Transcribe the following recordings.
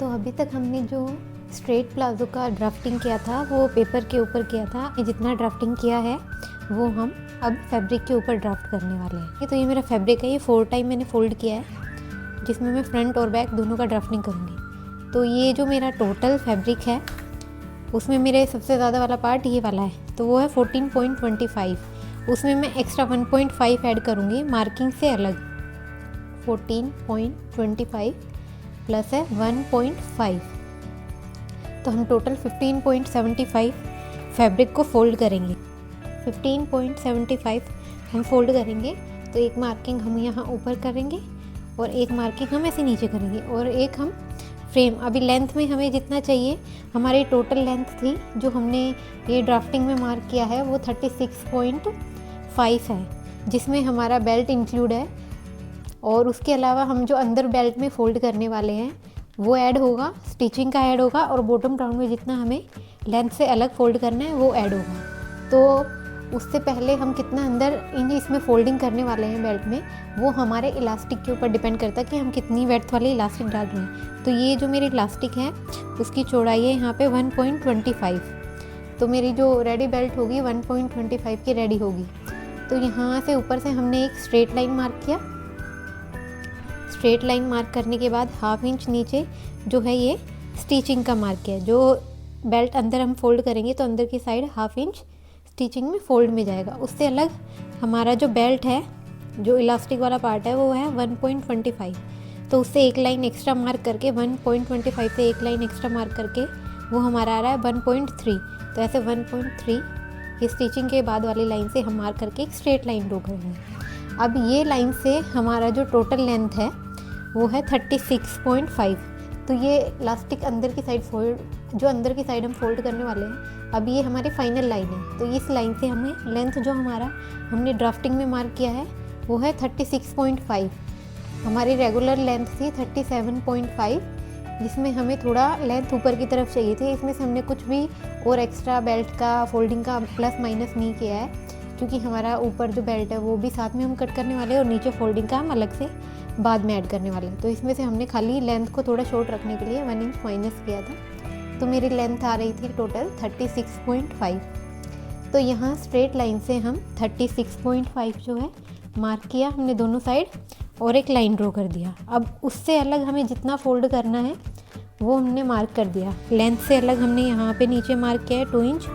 तो अभी तक हमने जो स्ट्रेट प्लाज़ो का ड्राफ्टिंग किया था वो पेपर के ऊपर किया था। जितना ड्राफ्टिंग किया है वो हम अब फैब्रिक के ऊपर ड्राफ्ट करने वाले हैं। तो ये मेरा फैब्रिक है, ये 4 टाइम मैंने फोल्ड किया है जिसमें मैं फ्रंट और बैक दोनों का ड्राफ्टिंग करूँगी। तो ये जो मेरा टोटल फैब्रिक है उसमें मेरे सबसे ज़्यादा वाला पार्ट ये वाला है, तो वो है 14.25। उसमें मैं एक्स्ट्रा 1.5 ऐड करूँगी मार्किंग से अलग। 14.25 प्लस है 1.5, तो हम टोटल 15.75 फैब्रिक को फोल्ड करेंगे। 15.75 हम फोल्ड करेंगे, तो एक मार्किंग हम यहाँ ऊपर करेंगे और एक मार्किंग हम ऐसे नीचे करेंगे और एक हम फ्रेम। अभी लेंथ में हमें जितना चाहिए, हमारी टोटल लेंथ थी जो हमने ये ड्राफ्टिंग में मार्क किया है वो 36.5 है, जिसमें हमारा बेल्ट इंक्लूड है। और उसके अलावा हम जो अंदर बेल्ट में फ़ोल्ड करने वाले हैं वो ऐड होगा, स्टिचिंग का ऐड होगा, और बॉटम राउंड में जितना हमें लेंथ से अलग फ़ोल्ड करना है वो ऐड होगा। तो उससे पहले हम कितना अंदर इसमें फ़ोल्डिंग करने वाले हैं बेल्ट में, वो हमारे इलास्टिक के ऊपर डिपेंड करता है कि हम कितनी वेड्थ वाली इलास्टिक डाल रहे हैं। तो ये जो मेरी इलास्टिक है उसकी चौड़ाई है यहाँ पे 1.25, तो मेरी जो रेडी बेल्ट होगी 1.25 की रेडी होगी। तो यहाँ से ऊपर से हमने एक स्ट्रेट लाइन मार्क किया। स्ट्रेट लाइन मार्क करने के बाद ½ इंच नीचे जो है ये स्टिचिंग का मार्क है। जो बेल्ट अंदर हम फोल्ड करेंगे तो अंदर की साइड ½ इंच स्टिचिंग में फोल्ड में जाएगा। उससे अलग हमारा जो बेल्ट है, जो इलास्टिक वाला पार्ट है वो है 1.25, तो उससे एक लाइन एक्स्ट्रा मार्क करके 1.25 से एक लाइन एक्स्ट्रा मार्क करके वो हमारा आ रहा है 1.3। तो ऐसे 1.3 ये स्टिचिंग के बाद वाली लाइन से हम मार्क करके एक स्ट्रेट लाइन ड्रॉ करेंगे। अब ये लाइन से हमारा जो टोटल लेंथ है वो है 36.5। तो ये इलास्टिक अंदर की साइड जो अंदर की साइड हम फोल्ड करने वाले हैं, अब ये हमारी फाइनल लाइन है। तो इस लाइन से हमें लेंथ जो हमने ड्राफ्टिंग में मार्क किया है वो है 36.5। हमारी रेगुलर लेंथ थी 37.5, जिसमें हमें थोड़ा लेंथ ऊपर की तरफ चाहिए थी। इसमें से हमने कुछ भी और एक्स्ट्रा बेल्ट का फोल्डिंग का प्लस माइनस नहीं किया है, क्योंकि हमारा ऊपर जो बेल्ट है वो भी साथ में हम कट करने वाले हैं और नीचे फोल्डिंग का हम अलग से बाद में ऐड करने वाले हैं। तो इसमें से हमने खाली लेंथ को थोड़ा शॉर्ट रखने के लिए 1 इंच माइनस किया था। तो मेरी लेंथ आ रही थी टोटल 36.5। तो यहाँ स्ट्रेट लाइन से हम 36.5 जो है मार्क किया हमने दोनों साइड और एक लाइन ड्रॉ कर दिया। अब उससे अलग हमें जितना फोल्ड करना है वो हमने मार्क कर दिया। लेंथ से अलग हमने यहाँ पे नीचे मार्क किया है 2 इंच,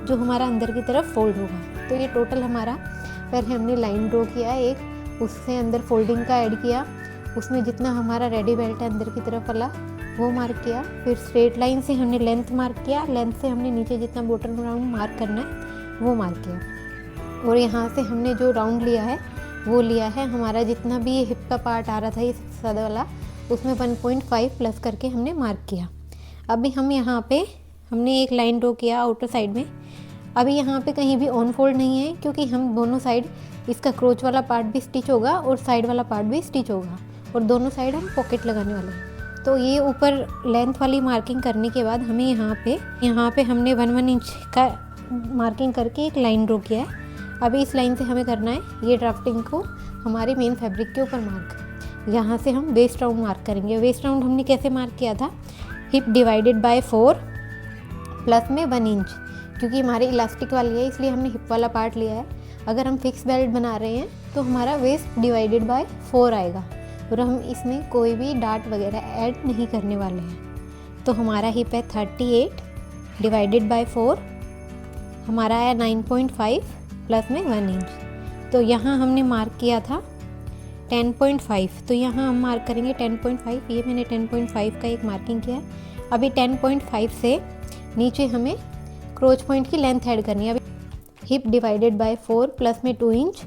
जो हमारा अंदर की तरफ फोल्ड होगा। तो ये टोटल हमारा पहले हमने लाइन ड्रॉ किया एक, उससे अंदर फोल्डिंग का ऐड किया, उसमें जितना हमारा रेडी बेल्ट है अंदर की तरफ वाला वो मार्क किया। फिर स्ट्रेट लाइन से हमने लेंथ मार्क किया, लेंथ से हमने नीचे जितना बॉटम राउंड मार्क करना है वो मार्क किया। और यहाँ से हमने जो राउंड लिया है वो लिया है हमारा जितना भी ये हिप का पार्ट आ रहा था ये सबसे ज़्यादा वाला, उसमें 1.5 प्लस करके हमने मार्क किया। अभी हम यहाँ पे हमने एक लाइन ड्रॉ किया आउटर साइड में। अभी यहाँ पे कहीं भी ऑन फोल्ड नहीं है, क्योंकि हम दोनों साइड इसका क्रोच वाला पार्ट भी स्टिच होगा और साइड वाला पार्ट भी स्टिच होगा, और दोनों साइड हम पॉकेट लगाने वाले हैं। तो ये ऊपर लेंथ वाली मार्किंग करने के बाद हमें यहाँ पे हमने 1 इंच का मार्किंग करके एक लाइन ड्रॉ किया है। अभी इस लाइन से हमें करना है ये ड्राफ्टिंग को हमारे मेन फैब्रिक के ऊपर मार्क। यहाँ से हम वेस्ट राउंड मार्क करेंगे। वेस्ट राउंड हमने कैसे मार्क किया था, हिप डिवाइडेड बाय 4 प्लस में 1 इंच, क्योंकि हमारी इलास्टिक वाली है इसलिए हमने हिप वाला पार्ट लिया है। अगर हम फिक्स बेल्ट बना रहे हैं तो हमारा वेस्ट डिवाइडेड बाय 4 आएगा, और हम इसमें कोई भी डार्ट वगैरह ऐड नहीं करने वाले हैं। तो हमारा हिप है 38 डिवाइडेड बाय 4, हमारा है 9.5 प्लस में 1 इंच। तो यहाँ हमने मार्क किया था 10.5, तो यहाँ हम मार्क करेंगे 10.5। ये मैंने 10.5 का एक मार्किंग किया है। अभी 10.5 से नीचे हमें क्रोच पॉइंट की लेंथ ऐड करनी है। अभी हिप डिवाइडेड बाय 4 प्लस में 2 इंच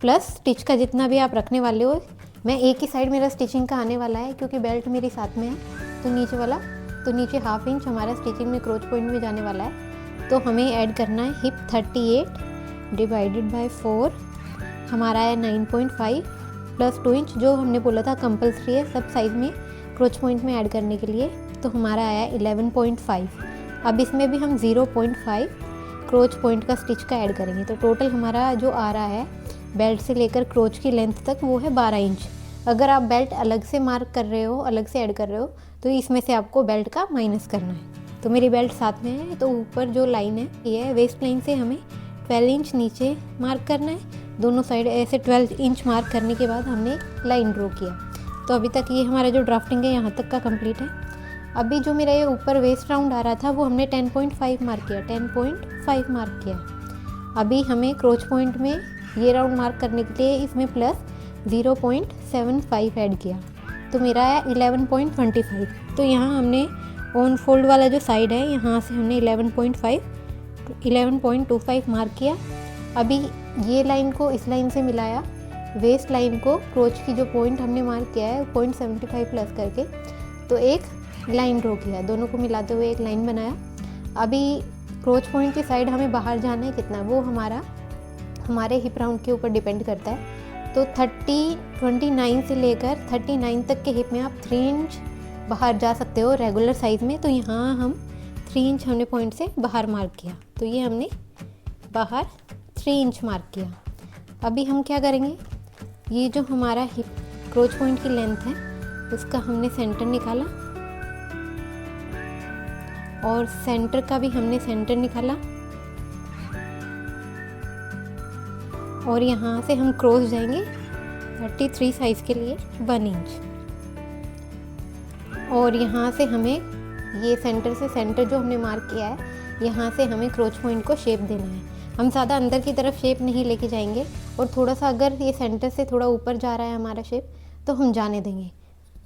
प्लस स्टिच का जितना भी आप रखने वाले हो। मैं एक ही साइड मेरा स्टिचिंग का आने वाला है क्योंकि बेल्ट मेरी साथ में है, तो नीचे वाला नीचे ½ इंच हमारा स्टिचिंग में क्रोच पॉइंट में जाने वाला है। तो हमें ऐड करना है हिप 38 डिवाइडेड बाय 4, हमारा है 9.5 प्लस 2 इंच, जो हमने बोला था कंपल्सरी है सब साइज में क्रोच पॉइंट में ऐड करने के लिए। तो हमारा आया 11.5। अब इसमें भी हम 0.5 क्रोच पॉइंट का स्टिच का ऐड करेंगे। तो टोटल हमारा जो आ रहा है बेल्ट से लेकर क्रोच की लेंथ तक वो है 12 इंच। अगर आप बेल्ट अलग से मार्क कर रहे हो, अलग से ऐड कर रहे हो, तो इसमें से आपको बेल्ट का माइनस करना है। तो मेरी बेल्ट साथ में है, तो ऊपर जो लाइन है ये है, वेस्ट लाइन से हमें 12 इंच नीचे मार्क करना है। दोनों साइड ऐसे 12 इंच मार्क करने के बाद हमने लाइन ड्रॉ किया। तो अभी तक ये हमारा जो ड्राफ्टिंग है यहाँ तक का कंप्लीट है। अभी जो मेरा ये ऊपर वेस्ट राउंड आ रहा था वो हमने 10.5 मार्क किया, 10.5 मार्क किया। अभी हमें क्रोच पॉइंट में ये राउंड मार्क करने के लिए इसमें प्लस 0.75 ऐड किया, तो मेरा है 11.25। तो यहाँ हमने ऑन फोल्ड वाला जो साइड है यहाँ से हमने 11.25 मार्क किया। अभी ये लाइन को इस लाइन से मिलाया, वेस्ट लाइन को क्रोच की जो पॉइंट हमने मार्क किया है 0.75 प्लस करके, तो एक लाइन ड्रॉ किया, दोनों को मिलाते हुए एक लाइन बनाया। अभी क्रोच पॉइंट की साइड हमें बाहर जाना है कितना, वो हमारे हिप राउंड के ऊपर डिपेंड करता है। तो 29 से लेकर 39 तक के हिप में आप 3 इंच बाहर जा सकते हो रेगुलर साइज़ में। तो यहाँ हम 3 इंच हमने पॉइंट से बाहर मार्क किया, तो ये हमने बाहर 3 इंच मार्क किया। अभी हम क्या करेंगे, ये जो हमारा हिप क्रोच पॉइंट की लेंथ है उसका हमने सेंटर निकाला, और सेंटर का भी हमने सेंटर निकाला, और यहाँ से हम क्रॉस जाएंगे 33 साइज़ के लिए 1 इंच, और यहाँ से हमें ये सेंटर से सेंटर जो हमने मार्क किया है यहाँ से हमें क्रोच पॉइंट को शेप देना है। हम ज़्यादा अंदर की तरफ शेप नहीं लेके जाएंगे, और थोड़ा सा अगर ये सेंटर से थोड़ा ऊपर जा रहा है हमारा शेप तो हम जाने देंगे,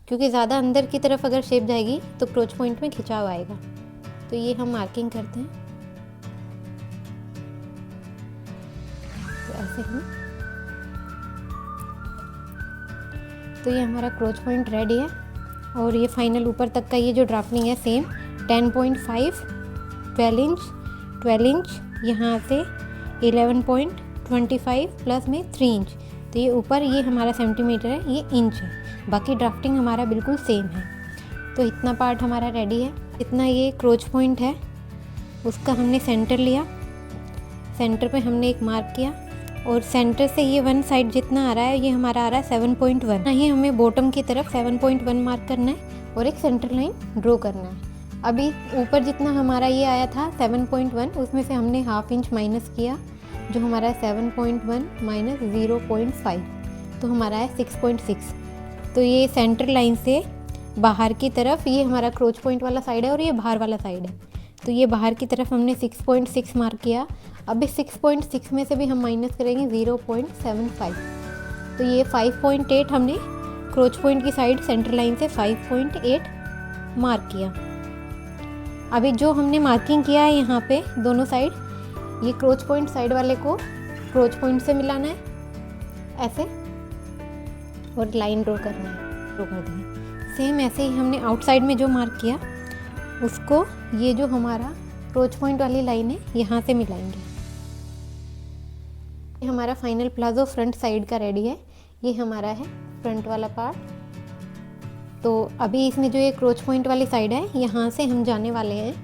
क्योंकि ज़्यादा अंदर की तरफ अगर शेप जाएगी तो क्रोच पॉइंट में खिंचाव आएगा। तो ये हम मार्किंग करते हैं, तो ऐसे हम, तो ये हमारा क्रोच पॉइंट रेडी है। और ये फाइनल ऊपर तक का ये जो ड्राफ्टिंग है सेम 10.5, 12 इंच यहाँ से 11.25 प्लस में 3 इंच, तो ये ऊपर ये हमारा सेंटीमीटर है, ये इंच है। बाकी ड्राफ्टिंग हमारा बिल्कुल सेम है। तो इतना पार्ट हमारा रेडी है। इतना ये क्रोच पॉइंट है, उसका हमने सेंटर लिया, सेंटर पे हमने एक मार्क किया, और सेंटर से ये वन साइड जितना आ रहा है ये हमारा आ रहा है 7.1। नहीं, हमें बॉटम की तरफ 7.1 मार्क करना है और एक सेंटर लाइन ड्रॉ करना है। अभी ऊपर जितना हमारा ये आया था 7.1, उसमें से हमने हाफ इंच माइनस किया, जो हमारा 7.1 माइनस 0.5, तो हमारा है 6.6। तो ये सेंटर लाइन से बाहर की तरफ ये हमारा क्रोच पॉइंट वाला साइड है और ये बाहर वाला साइड है, तो ये बाहर की तरफ हमने 6.6 मार्क किया। अभी 6.6 में से भी हम माइनस करेंगे 0.75, तो ये 5.8 हमने क्रोच पॉइंट की साइड सेंटर लाइन से 5.8 मार्क किया। अभी जो हमने मार्किंग किया है यहाँ पे दोनों साइड, ये क्रोच पॉइंट साइड वाले को क्रोच पॉइंट से मिलाना है ऐसे, और लाइन ड्रॉ करना है, ड्रॉ कर देंगे। सेम ऐसे ही हमने आउटसाइड में जो मार्क किया उसको ये जो हमारा क्रोच पॉइंट वाली लाइन है यहाँ से मिलाएंगे। ये हमारा फाइनल प्लाजो फ्रंट साइड का रेडी है। ये हमारा है फ्रंट वाला पार्ट। तो अभी इसमें जो ये क्रोच पॉइंट वाली साइड है यहाँ से हम जाने वाले हैं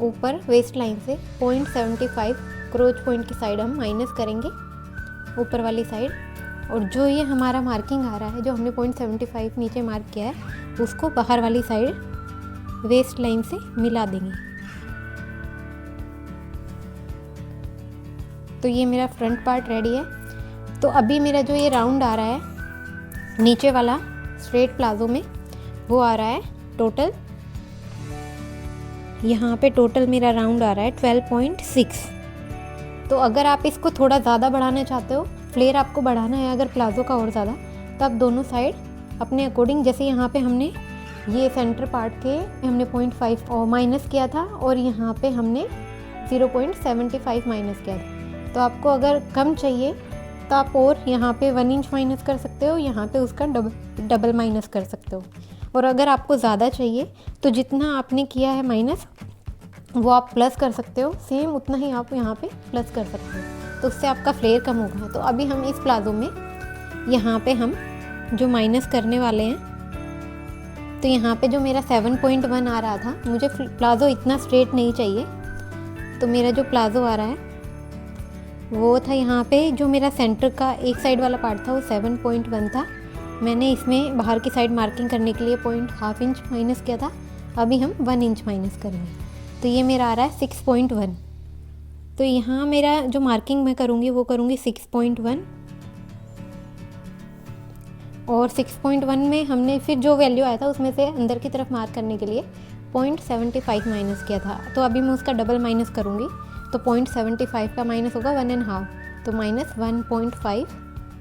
ऊपर वेस्ट लाइन से 0.75 क्रोच पॉइंट की साइड हम माइनस करेंगे ऊपर वाली साइड, और जो ये हमारा मार्किंग आ रहा है जो हमने 0.75 नीचे मार्क किया है उसको बाहर वाली साइड वेस्ट लाइन से मिला देंगे। तो ये मेरा फ्रंट पार्ट रेडी है। तो अभी मेरा जो ये राउंड आ रहा है नीचे वाला स्ट्रेट प्लाजो में, वो आ रहा है टोटल, यहाँ पे टोटल मेरा राउंड आ रहा है 12.6। तो अगर आप इसको थोड़ा ज़्यादा बढ़ाना चाहते हो, फ्लेयर आपको बढ़ाना है अगर प्लाजो का और ज़्यादा, तो आप दोनों साइड अपने अकॉर्डिंग, जैसे यहाँ पे हमने ये सेंटर पार्ट के हमने 0.5 और माइनस किया था और यहाँ पे हमने 0.75 माइनस किया था। तो आपको अगर कम चाहिए तो आप और यहाँ पे 1 इंच माइनस कर सकते हो, यहाँ पे उसका डबल माइनस कर सकते हो। और अगर आपको ज़्यादा चाहिए तो जितना आपने किया है माइनस वो आप प्लस कर सकते हो, सेम उतना ही आप यहाँ पे प्लस कर सकते हो, तो उससे आपका फ्लेयर कम होगा। तो अभी हम इस प्लाजो में यहाँ पे हम जो माइनस करने वाले हैं, तो यहाँ पे जो मेरा 7.1 आ रहा था, मुझे प्लाजो इतना स्ट्रेट नहीं चाहिए, तो मेरा जो प्लाजो आ रहा है वो था यहाँ पे जो मेरा सेंटर का एक साइड वाला पार्ट था वो 7.1 था, मैंने इसमें बाहर की साइड मार्किंग करने के लिए पॉइंट ½ इंच माइनस किया था, अभी हम 1 इंच माइनस करेंगे। तो ये मेरा आ रहा है 6.1। तो यहाँ मेरा जो मार्किंग मैं करूँगी वो करूँगी 6.1, और 6.1 में हमने फिर जो वैल्यू आया था उसमें से अंदर की तरफ मार्क करने के लिए 0.75 माइनस किया था। तो अभी मैं उसका डबल माइनस करूँगी, तो 0.75 का माइनस होगा 1.5, तो माइनस 1.5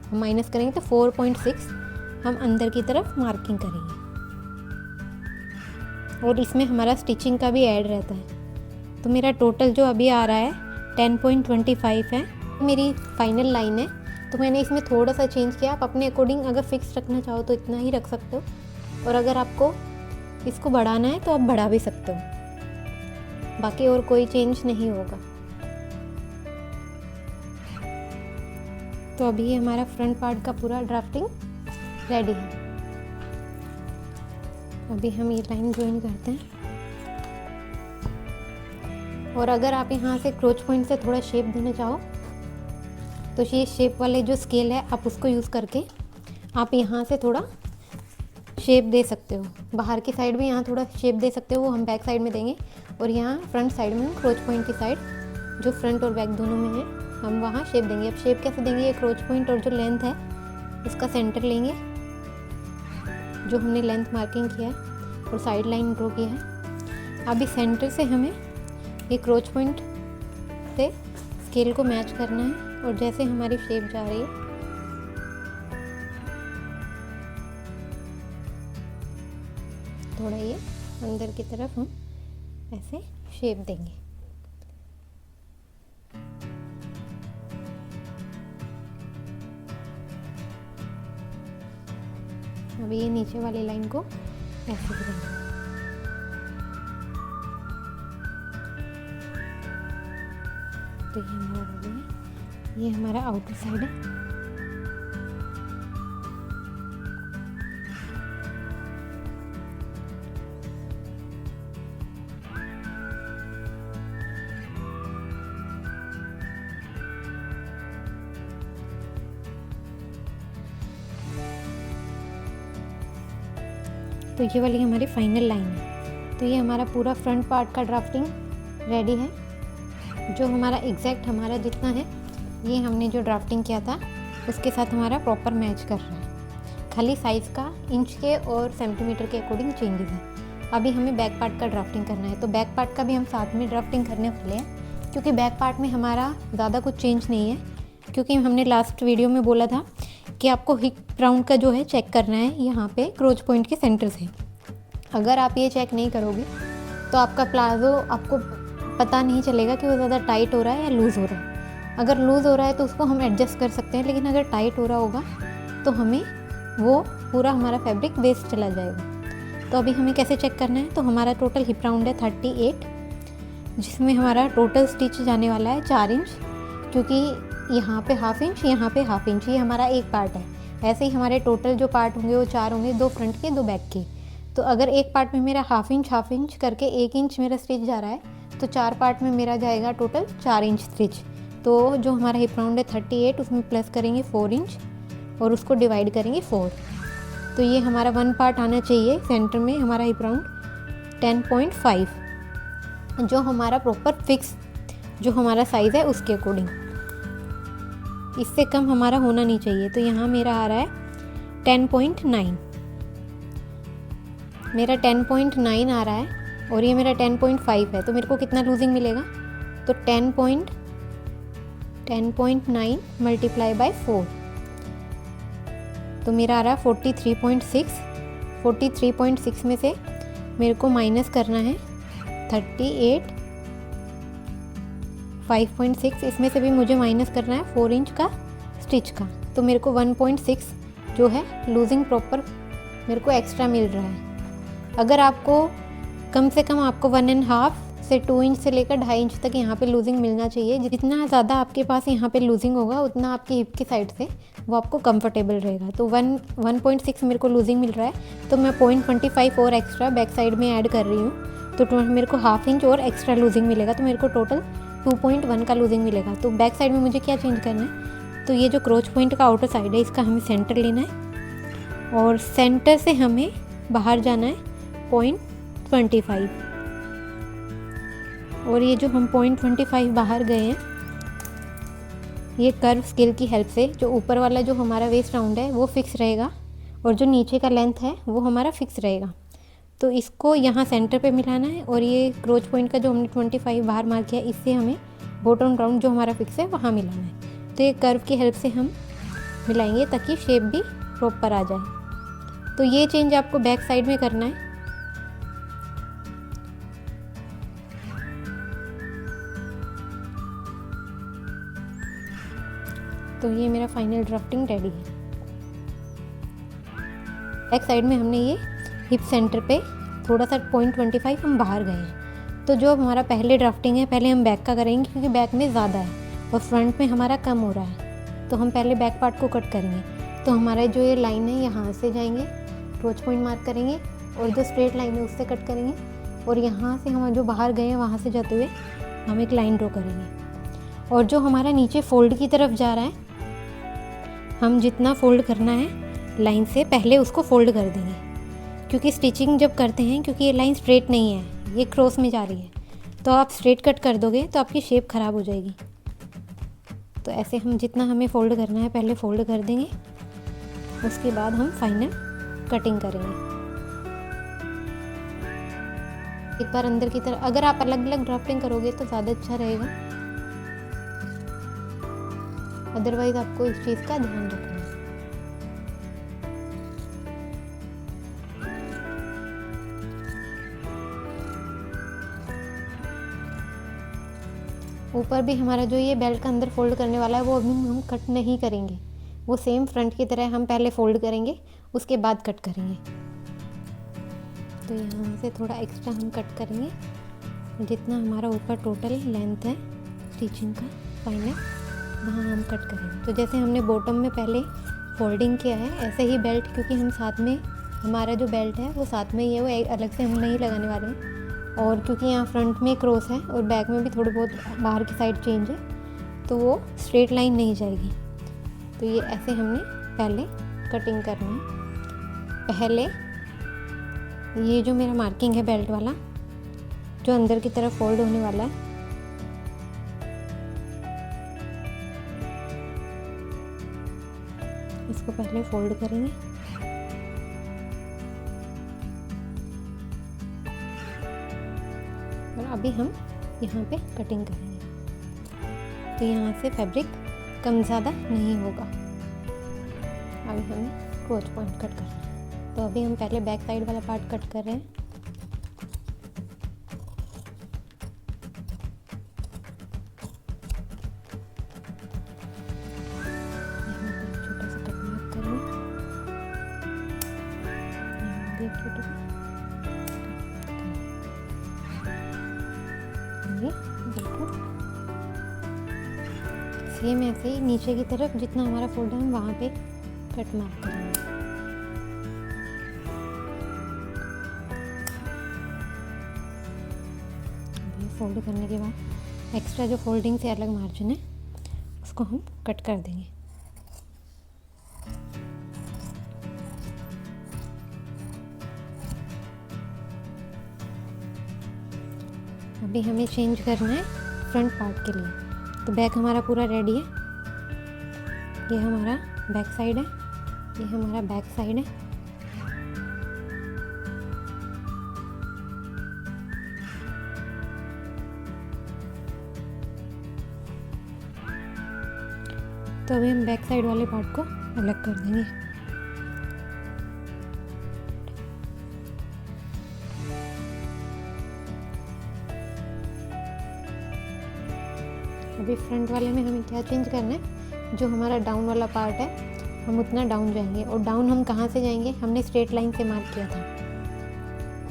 हम माइनस करेंगे तो 4.6 हम अंदर की तरफ मार्किंग करेंगे। और इसमें हमारा स्टिचिंग का भी ऐड रहता है। तो मेरा टोटल जो अभी आ रहा है 10.25 है, मेरी फाइनल लाइन है। तो मैंने इसमें थोड़ा सा चेंज किया, आप अपने अकॉर्डिंग अगर फिक्स रखना चाहो तो इतना ही रख सकते हो, और अगर आपको इसको बढ़ाना है तो आप बढ़ा भी सकते हो, बाकी और कोई चेंज नहीं होगा। तो अभी हमारा फ्रंट पार्ट का पूरा ड्राफ्टिंग रेडी है। अभी हम ये लाइन ज्वाइन करते हैं, और अगर आप यहाँ से क्रोच पॉइंट से थोड़ा शेप देना चाहो तो ये शेप वाले जो स्केल है आप उसको यूज़ करके आप यहाँ से थोड़ा शेप दे सकते हो। बाहर की साइड भी यहाँ थोड़ा शेप दे सकते हो, वो हम बैक साइड में देंगे, और यहाँ फ्रंट साइड में हम क्रोच पॉइंट की साइड जो फ्रंट और बैक दोनों में है हम वहाँ शेप देंगे। अब शेप कैसे देंगे, ये क्रोच पॉइंट और जो लेंथ है उसका सेंटर लेंगे, जो हमने लेंथ मार्किंग किया है और साइड लाइन ड्रॉ किया है। अभी सेंटर से हमें ये क्रोच पॉइंट से स्केल को मैच करना है, और जैसे हमारी शेप जा रही है थोड़ा ये अंदर की तरफ हम ऐसे शेप देंगे। अभी ये नीचे वाली लाइन को ऐसे करेंगे। तो ये हमारा बॉडी है, ये हमारा आउटर साइड है। तो ये वाली हमारी फाइनल लाइन है। तो ये हमारा पूरा फ्रंट पार्ट का ड्राफ्टिंग रेडी है। जो हमारा एग्जैक्ट हमारा जितना है ये हमने जो ड्राफ्टिंग किया था उसके साथ हमारा प्रॉपर मैच कर रहा है। खाली साइज़ का इंच के और सेंटीमीटर के अकॉर्डिंग चेंजेस है। अभी हमें बैक पार्ट का ड्राफ्टिंग करना है, तो बैक पार्ट का भी हम साथ में ड्राफ्टिंग करने वाले हैं, क्योंकि बैक पार्ट में हमारा ज़्यादा कुछ चेंज नहीं है। क्योंकि हमने लास्ट वीडियो में बोला था कि आपको हिप राउंड का जो है चेक करना है यहाँ पे क्रोच पॉइंट के सेंटर से। अगर आप ये चेक नहीं करोगे तो आपका प्लाजो आपको पता नहीं चलेगा कि वो ज़्यादा टाइट हो रहा है या लूज़ हो रहा है। अगर लूज़ हो रहा है तो उसको हम एडजस्ट कर सकते हैं, लेकिन अगर टाइट हो रहा होगा तो हमें वो पूरा हमारा फैब्रिक वेस्ट चला जाएगा। तो अभी हमें कैसे चेक करना है, तो हमारा टोटल हिप राउंड है 38, जिसमें हमारा टोटल स्टिच जाने वाला है 4 इंच, क्योंकि यहाँ पे ½ इंच, यहाँ पे ½ इंच, ये हमारा एक पार्ट है। ऐसे ही हमारे टोटल जो पार्ट होंगे वो 4 होंगे, 2 फ्रंट के 2 बैक के। तो अगर एक पार्ट में मेरा ½ इंच करके 1 इंच मेरा स्टिच जा रहा है, तो 4 पार्ट में मेरा जाएगा टोटल 4 इंच स्टिच। तो जो हमारा हिप राउंड है 38, उसमें प्लस करेंगे 4 इंच और उसको डिवाइड करेंगे 4। तो ये हमारा 1 पार्ट आना चाहिए सेंटर में हमारा हिप राउंड 10.5, जो हमारा प्रॉपर फिक्स जो हमारा साइज़ है उसके अकॉर्डिंग। इससे कम हमारा होना नहीं चाहिए। तो यहाँ मेरा आ रहा है 10.9, मेरा 10.9 आ रहा है, और ये मेरा 10.5 है। तो मेरे को कितना लूजिंग मिलेगा, तो 10.9 मल्टीप्लाई बाय 4, तो मेरा आ रहा है 43.6। 43.6 में से मेरे को माइनस करना है 38, 5.6, इसमें से भी मुझे माइनस करना है 4 इंच का स्टिच का। तो मेरे को 1.6 जो है लूजिंग प्रॉपर मेरे को एक्स्ट्रा मिल रहा है। अगर आपको कम से कम आपको 1.5 से 2 इंच से लेकर 2.5 इंच तक यहाँ पे लूजिंग मिलना चाहिए। जितना ज़्यादा आपके पास यहाँ पे लूजिंग होगा उतना आपकी हिप की साइड से वो आपको कंफर्टेबल रहेगा। तो 1.6 मेरे को लूजिंग मिल रहा है, तो मैं 0.25 और एक्स्ट्रा बैक साइड में ऐड कर रही हूँ, तो मेरे को ½ इंच और एक्स्ट्रा लूजिंग मिलेगा। तो मेरे को टोटल 2.1 का लूजिंग मिलेगा। तो बैक साइड में मुझे क्या चेंज करना है, तो ये जो क्रोच पॉइंट का आउटर साइड है इसका हमें सेंटर लेना है, और सेंटर से हमें बाहर जाना है 0.25। और ये जो हम 0.25 बाहर गए हैं, ये कर्व स्केल की हेल्प से जो ऊपर वाला जो हमारा वेस्ट राउंड है वो फिक्स रहेगा और जो नीचे का लेंथ है वो हमारा फिक्स रहेगा। तो इसको यहाँ सेंटर पे मिलाना है और ये क्रोच पॉइंट का जो हमने 25 बाहर मार्क किया, इससे हमें बॉटम राउंड जो हमारा फिक्स है वहाँ मिलाना है। तो ये कर्व की हेल्प से हम मिलाएंगे ताकि शेप भी प्रॉपर आ जाए। तो ये चेंज आपको बैक साइड में करना है। तो ये मेरा फाइनल ड्राफ्टिंग रेडी है। बैक साइड में हमने ये हिप सेंटर पे थोड़ा सा 0.25 हम बाहर गए हैं। तो जो हमारा पहले ड्राफ्टिंग है, पहले हम बैक का करेंगे क्योंकि बैक में ज़्यादा है और फ्रंट में हमारा कम हो रहा है। तो हम पहले बैक पार्ट को कट करेंगे। तो हमारा जो ये लाइन है यहाँ से जाएंगे, क्रोच पॉइंट मार्क करेंगे और जो स्ट्रेट लाइन है उससे कट करेंगे और यहाँ से हम जो बाहर गए हैं वहाँ से जाते हुए हम एक लाइन ड्रॉ करेंगे। और जो हमारा नीचे फोल्ड की तरफ जा रहा है, हम जितना फोल्ड करना है लाइन से पहले उसको फोल्ड कर देंगे, क्योंकि स्टिचिंग जब करते हैं, क्योंकि ये लाइन स्ट्रेट नहीं है, ये क्रॉस में जा रही है, तो आप स्ट्रेट कट कर दोगे तो आपकी शेप ख़राब हो जाएगी। तो ऐसे हम जितना हमें फ़ोल्ड करना है पहले फ़ोल्ड कर देंगे, उसके बाद हम फाइनल कटिंग करेंगे। एक बार अंदर की तरफ, अगर आप अलग अलग ड्राफ्टिंग करोगे तो ज़्यादा अच्छा रहेगा, अदरवाइज आपको इस चीज़ का ध्यान रखना है। ऊपर भी हमारा जो ये बेल्ट का अंदर फोल्ड करने वाला है वो अभी हम कट नहीं करेंगे, वो सेम फ्रंट की तरह हम पहले फोल्ड करेंगे उसके बाद कट करेंगे। तो यहाँ से थोड़ा एक्स्ट्रा हम कट करेंगे, जितना हमारा ऊपर टोटल लेंथ है स्टिचिंग का फाइनल वहाँ हम कट करेंगे। तो जैसे हमने बॉटम में पहले फोल्डिंग किया है, ऐसे ही बेल्ट, क्योंकि हम साथ में हमारा जो बेल्ट है वो साथ में ही है, वो एक अलग से हम नहीं लगाने वाले हैं। और क्योंकि यहाँ फ्रंट में क्रॉस है और बैक में भी थोड़ी बहुत बाहर की साइड चेंज है, तो वो स्ट्रेट लाइन नहीं जाएगी। तो ये ऐसे हमने पहले कटिंग करना है। पहले ये जो मेरा मार्किंग है बेल्ट वाला, जो अंदर की तरफ फोल्ड होने वाला है, इसको पहले फोल्ड करेंगे। और अभी हम यहाँ पे कटिंग करेंगे, तो यहाँ से फैब्रिक कम ज़्यादा नहीं होगा। अभी हमें क्रोच पॉइंट कट करना है, तो अभी हम पहले बैक साइड वाला पार्ट कट कर रहे हैं। छोटा सा कट मार्क करेंगे, यहाँ भी एक छोटा सा, बिल्कुल सेम ऐसे ही नीचे की तरफ जितना हमारा फोल्ड है हम वहाँ पे कट मार्क करेंगे। फोल्ड करने के बाद एक्स्ट्रा जो फोल्डिंग से अलग मार्जिन है उसको हम कट कर देंगे। अभी हमें चेंज करना है फ्रंट पार्ट के लिए। तो बैक हमारा पूरा रेडी है, ये हमारा बैक साइड है, ये हमारा बैक साइड है। तो अभी हम बैक साइड वाले पार्ट को अलग कर देंगे। अभी फ्रंट वाले में हमें क्या चेंज करना है, जो हमारा डाउन वाला पार्ट है हम उतना डाउन जाएंगे। और डाउन हम कहाँ से जाएंगे, हमने स्ट्रेट लाइन से मार्क किया था,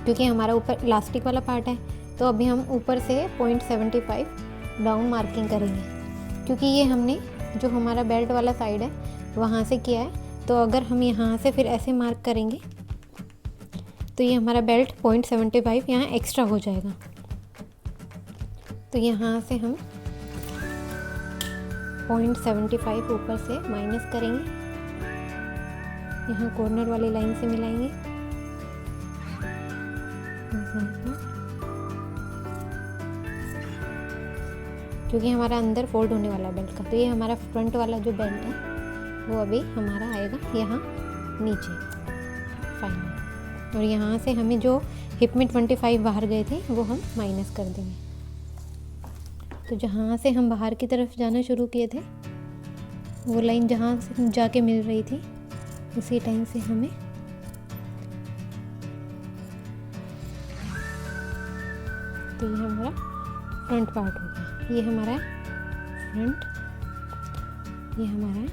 क्योंकि हमारा ऊपर इलास्टिक वाला पार्ट है। तो अभी हम ऊपर से 0.75 डाउन मार्किंग करेंगे, क्योंकि ये हमने जो हमारा बेल्ट वाला साइड है वहाँ से किया है। तो अगर हम यहाँ से फिर ऐसे मार्क करेंगे तो ये हमारा बेल्ट 0.75 यहाँ एक्स्ट्रा हो जाएगा। तो यहाँ से हम 0.75 ऊपर से माइनस करेंगे यहाँ कॉर्नर वाली लाइन से मिलाएंगे। क्योंकि हमारा अंदर फोल्ड होने वाला बेल्ट का, तो ये हमारा फ्रंट वाला जो बेल्ट है वो अभी हमारा आएगा यहाँ नीचे फाइनल। और यहाँ से हमें जो हिप में 25 बाहर गए थे वो हम माइनस कर देंगे। तो जहाँ से हम बाहर की तरफ जाना शुरू किए थे वो लाइन जहाँ से जाके मिल रही थी उसी टाइम से हमें तो ये हमारा फ्रंट पार्ट हो गया। ये हमारा है फ्रंट, ये हमारा है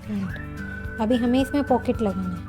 फ्रंट। अभी हमें इसमें पॉकेट लगाना है।